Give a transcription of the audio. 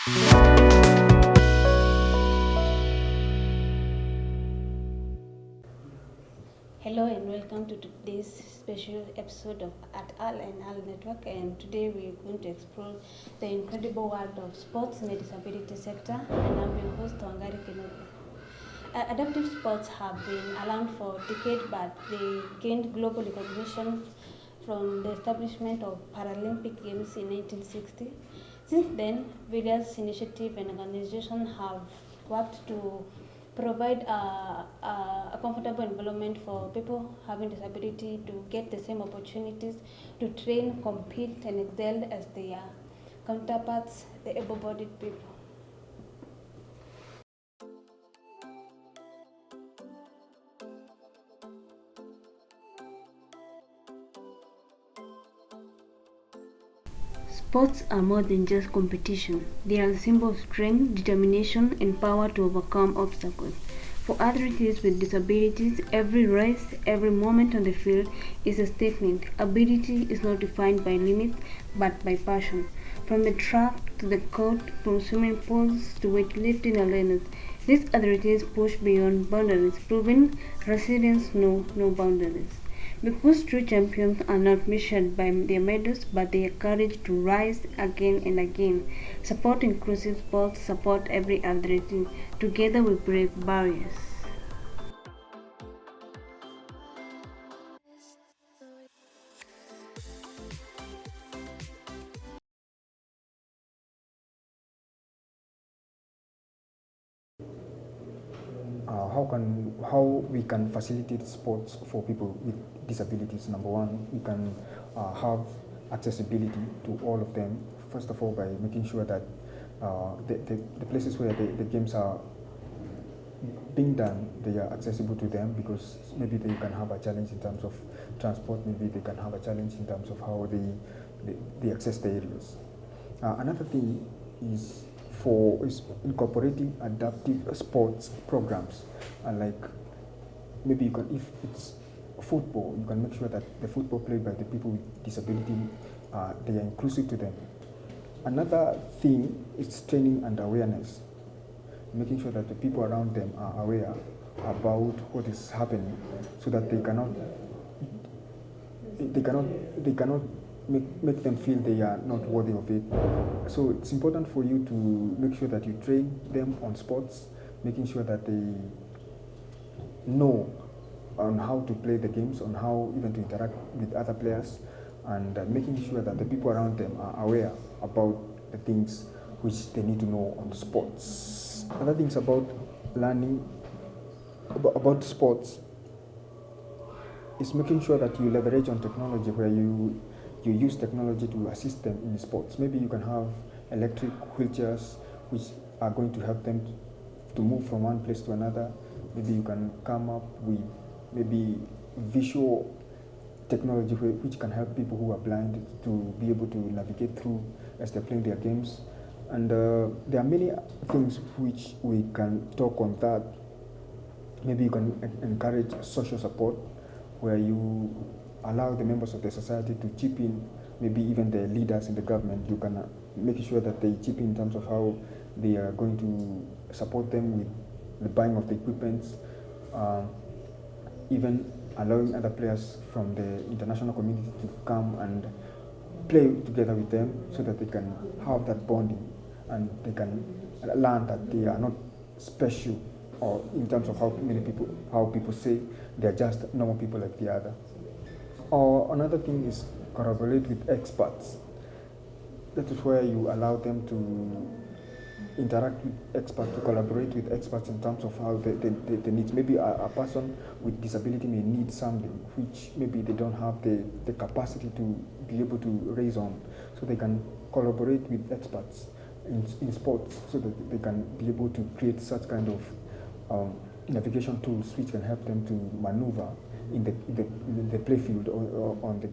Hello and welcome to today's special episode of At Al and Al Network, and today we're going to explore the incredible world of sports in the disability sector, and I'm your host Wangari Kinobi. Adaptive sports have been around for decades, but they gained global recognition from the establishment of Paralympic Games in 1960. Since then, various initiatives and organizations have worked to provide a comfortable environment for people having disability to get the same opportunities to train, compete, and excel as their counterparts, the able-bodied people. Sports are more than just competition. They are a symbol of strength, determination, and power to overcome obstacles. For athletes with disabilities, every race, every moment on the field is a statement. Ability is not defined by limits, but by passion. From the track to the court, from swimming pools to weightlifting arenas, these athletes push beyond boundaries, proving resilience knows no boundaries. Because true champions are not measured by their medals but their courage to rise again and again. Support inclusive sports, support every athlete. Together we break barriers. How we can facilitate sports for people with disabilities. Number one, we can have accessibility to all of them. First of all, by making sure that the places where the games are being done, they are accessible to them, because maybe they can have a challenge in terms of transport, maybe they can have a challenge in terms of how they access the areas. Another thing is is incorporating adaptive sports programs, like maybe you can, if it's football, you can make sure that the football played by the people with disability, they are inclusive to them. Another thing is training and awareness, making sure that the people around them are aware about what is happening, so that they cannot make them feel they are not worthy of it. So it's important for you to make sure that you train them on sports, making sure that they know on how to play the games, on how even to interact with other players, and making sure that the people around them are aware about the things which they need to know on sports. Other things about learning about sports is making sure that you leverage on technology, where you use technology to assist them in sports. Maybe you can have electric wheelchairs which are going to help them to move from one place to another. Maybe you can come up with maybe visual technology which can help people who are blind to be able to navigate through as they're playing their games. And there are many things which we can talk on that. Maybe you can encourage social support, where you allow the members of the society to chip in, maybe even the leaders in the government. You can make sure that they chip in terms of how they are going to support them with the buying of the equipment, even allowing other players from the international community to come and play together with them, so that they can have that bonding and they can learn that they are not special, or in terms of how people say they're just normal people like the other. Or another thing is collaborate with experts. That is where you allow them to interact with experts, to collaborate with experts in terms of how they need. Maybe a person with disability may need something which maybe they don't have the capacity to be able to raise on. So they can collaborate with experts in sports, so that they can be able to create such kind of navigation tools which can help them to maneuver in the play field, or on the